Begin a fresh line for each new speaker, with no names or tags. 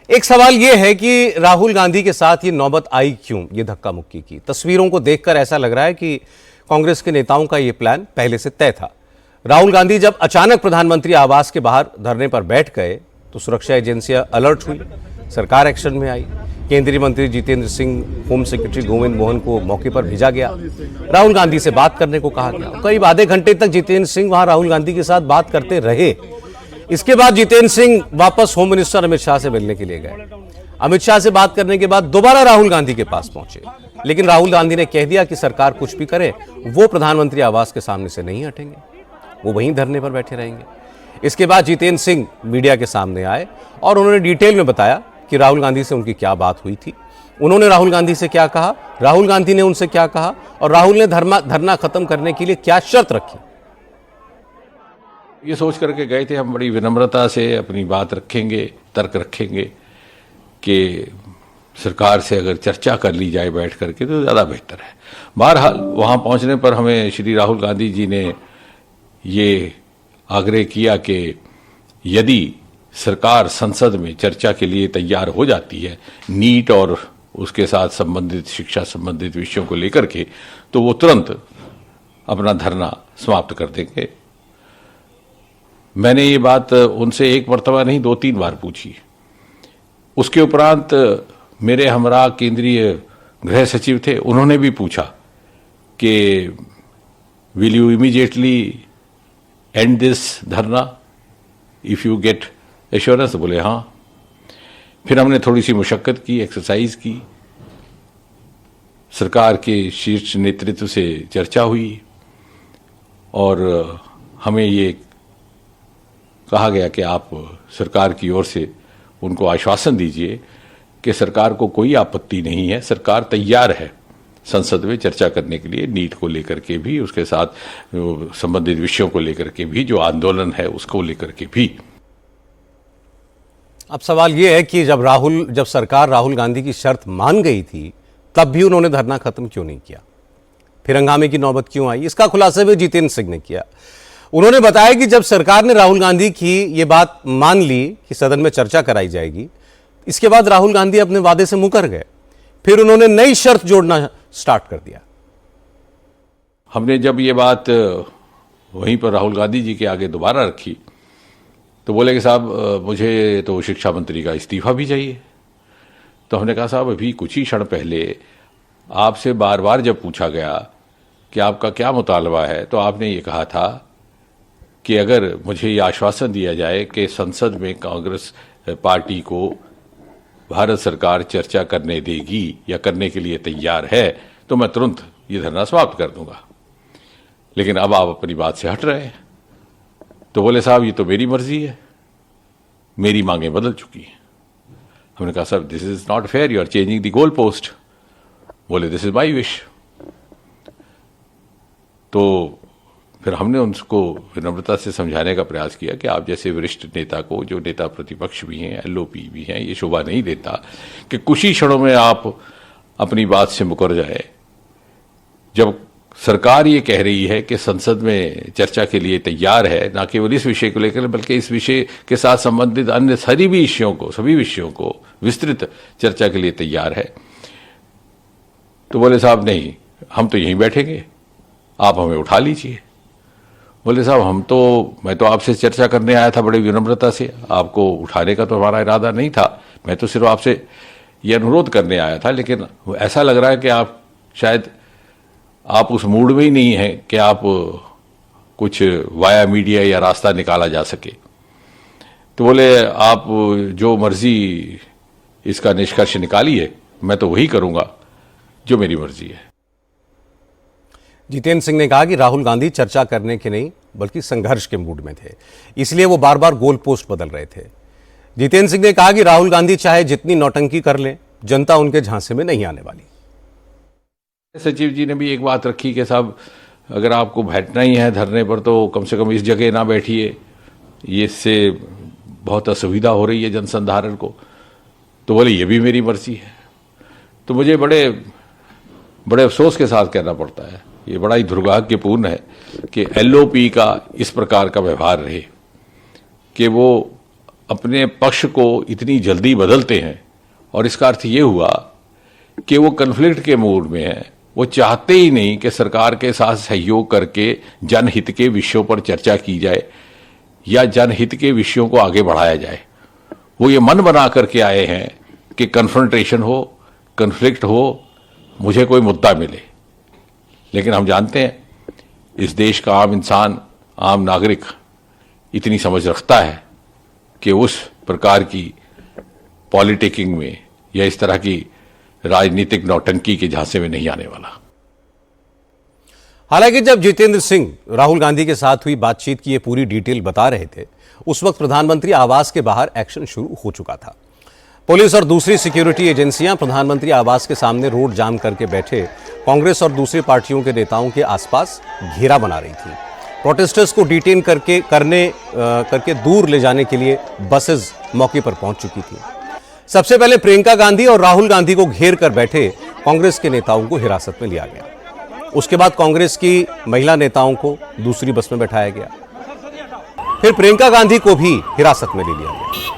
एक सवाल यह है कि राहुल गांधी के साथ ये नौबत आई क्यों, ये धक्का मुक्की की। तस्वीरों को देखकर ऐसा लग रहा है कि कांग्रेस के नेताओं का ये प्लान पहले से तय था। राहुल गांधी जब अचानक प्रधानमंत्री आवास के बाहर धरने पर बैठ गए तो सुरक्षा एजेंसियां अलर्ट हुई, सरकार एक्शन में आई। केंद्रीय मंत्री जितेंद्र सिंह, होम सेक्रेटरी गोविंद मोहन को मौके पर भेजा गया, राहुल गांधी से बात करने को कहा गया। करीब आधे घंटे तक जितेंद्र सिंह वहां राहुल गांधी के साथ बात करते रहे। इसके बाद जितेंद्र सिंह वापस होम मिनिस्टर अमित शाह से मिलने के लिए गए। अमित शाह से बात करने के बाद दोबारा राहुल गांधी के पास पहुंचे, लेकिन राहुल गांधी ने कह दिया कि सरकार कुछ भी करे, वो प्रधानमंत्री आवास के सामने से नहीं हटेंगे, वो वहीं धरने पर बैठे रहेंगे। इसके बाद जितेंद्र सिंह मीडिया के सामने आए और उन्होंने डिटेल में बताया कि राहुल गांधी से उनकी क्या बात हुई थी, उन्होंने राहुल गांधी से क्या कहा, राहुल गांधी ने उनसे क्या कहा और राहुल ने धरना खत्म करने के लिए क्या शर्त रखी।
ये सोच करके गए थे हम बड़ी विनम्रता से अपनी बात रखेंगे, तर्क रखेंगे कि सरकार से अगर चर्चा कर ली जाए बैठ करके तो ज़्यादा बेहतर है। बहरहाल वहाँ पहुँचने पर हमें श्री राहुल गांधी जी ने ये आग्रह किया कि यदि सरकार संसद में चर्चा के लिए तैयार हो जाती है नीट और उसके साथ संबंधित शिक्षा संबंधित विषयों को लेकर के, तो वो तुरंत अपना धरना समाप्त कर देंगे। मैंने ये बात उनसे एक मर्तबा नहीं 2-3 बार पूछी। उसके उपरांत मेरे हमरा केंद्रीय गृह सचिव थे, उन्होंने भी पूछा कि will you immediately and this धरना इफ यू गेट एश्योरेंस। बोले हाँ। फिर हमने थोड़ी सी मुशक्कत की, एक्सरसाइज की, सरकार के शीर्ष नेतृत्व से चर्चा हुई और हमें ये कहा गया कि आप सरकार की ओर से उनको आश्वासन दीजिए कि सरकार को कोई आपत्ति नहीं है, सरकार तैयार है संसद में चर्चा करने के लिए, नीट को लेकर के भी, उसके साथ संबंधित विषयों को लेकर के भी, जो आंदोलन है उसको लेकर के भी।
अब सवाल यह है कि जब सरकार राहुल गांधी की शर्त मान गई थी तब भी उन्होंने धरना खत्म क्यों नहीं किया, फिर हंगामे की नौबत क्यों आई? इसका खुलासा भी जितेंद्र सिंह ने किया। उन्होंने बताया कि जब सरकार ने राहुल गांधी की ये बात मान ली कि सदन में चर्चा कराई जाएगी, इसके बाद राहुल गांधी अपने वादे से मुकर गए, फिर उन्होंने नई शर्त जोड़ना स्टार्ट कर दिया।
हमने जब ये बात वहीं पर राहुल गांधी जी के आगे दोबारा रखी तो बोले कि साहब मुझे तो शिक्षा मंत्री का इस्तीफा भी चाहिए। तो हमने कहा साहब अभी कुछ ही क्षण पहले आपसे बार बार जब पूछा गया कि आपका क्या मुतालबा है तो आपने ये कहा था कि अगर मुझे ये आश्वासन दिया जाए कि संसद में कांग्रेस पार्टी को भारत सरकार चर्चा करने देगी या करने के लिए तैयार है तो मैं तुरंत ये धरना समाप्त कर दूंगा, लेकिन अब आप अपनी बात से हट रहे हैं। तो बोले साहब ये तो मेरी मर्जी है, मेरी मांगें बदल चुकी हैं। हमने कहा साहब this is not fair, you are changing the goal post. बोले दिस इज माई विश। तो फिर हमने उनको विनम्रता से समझाने का प्रयास किया कि आप जैसे वरिष्ठ नेता को, जो नेता प्रतिपक्ष भी हैं, एलओपी भी हैं, ये शोभा नहीं देता कि कुछ ही क्षणों में आप अपनी बात से मुकर जाए। जब सरकार ये कह रही है कि संसद में चर्चा के लिए तैयार है, ना केवल इस विषय को लेकर बल्कि इस विषय के साथ संबंधित अन्य सभी विषयों को विस्तृत चर्चा के लिए तैयार है, तो बोले साहब नहीं, हम तो यहीं बैठेंगे, आप हमें उठा लीजिए। बोले साहब मैं तो आपसे चर्चा करने आया था बड़ी विनम्रता से, आपको उठाने का तो हमारा इरादा नहीं था, मैं तो सिर्फ आपसे ये अनुरोध करने आया था, लेकिन ऐसा लग रहा है कि आप शायद आप उस मूड में ही नहीं हैं कि आप कुछ वाया मीडिया या रास्ता निकाला जा सके। तो बोले आप जो मर्जी इसका निष्कर्ष निकालिए, मैं तो वही करूंगा जो मेरी मर्जी है।
जितेंद्र सिंह ने कहा कि राहुल गांधी चर्चा करने के नहीं बल्कि संघर्ष के मूड में थे, इसलिए वो बार बार गोल पोस्ट बदल रहे थे। जितेंद्र सिंह ने कहा कि राहुल गांधी चाहे जितनी नौटंकी कर लें, जनता उनके झांसे में नहीं आने वाली।
सचिव जी ने भी एक बात रखी कि साहब अगर आपको बैठना ही है धरने पर तो कम से कम इस जगह ना बैठिए, ये इससे बहुत असुविधा हो रही है जनसंधारण को। तो बोले ये भी मेरी मर्जी है। तो मुझे बड़े अफसोस के साथ कहना पड़ता है, ये बड़ा ही दुर्भाग्यपूर्ण है कि एलओपी का इस प्रकार का व्यवहार रहे कि वो अपने पक्ष को इतनी जल्दी बदलते हैं, और इसका अर्थ ये हुआ कि वो कन्फ्लिक्ट के मूड में है। वो चाहते ही नहीं कि सरकार के साथ सहयोग करके जनहित के विषयों पर चर्चा की जाए या जनहित के विषयों को आगे बढ़ाया जाए। वो ये मन बना करके आए हैं कि कन्फ्रंटेशन हो, कन्फ्लिक्ट हो, मुझे कोई मुद्दा मिले। लेकिन हम जानते हैं इस देश का आम इंसान, आम नागरिक इतनी समझ रखता है कि उस प्रकार की पॉलिटिकिंग में या इस तरह की राजनीतिक नौटंकी के झांसे में नहीं आने वाला।
हालांकि जब जितेंद्र सिंह राहुल गांधी के साथ हुई बातचीत की ये पूरी डिटेल बता रहे थे, उस वक्त प्रधानमंत्री आवास के बाहर एक्शन शुरू हो चुका था। पुलिस और दूसरी सिक्योरिटी एजेंसियां प्रधानमंत्री आवास के सामने रोड जाम करके बैठे कांग्रेस और दूसरी पार्टियों के नेताओं के आसपास घेरा बना रही थी। प्रोटेस्टर्स को डिटेन करके दूर ले जाने के लिए बसेस मौके पर पहुंच चुकी थी। सबसे पहले प्रियंका गांधी और राहुल गांधी को घेर कर बैठे कांग्रेस के नेताओं को हिरासत में लिया गया। उसके बाद कांग्रेस की महिला नेताओं को दूसरी बस में बैठाया गया। फिर प्रियंका गांधी को भी हिरासत में ले लिया गया।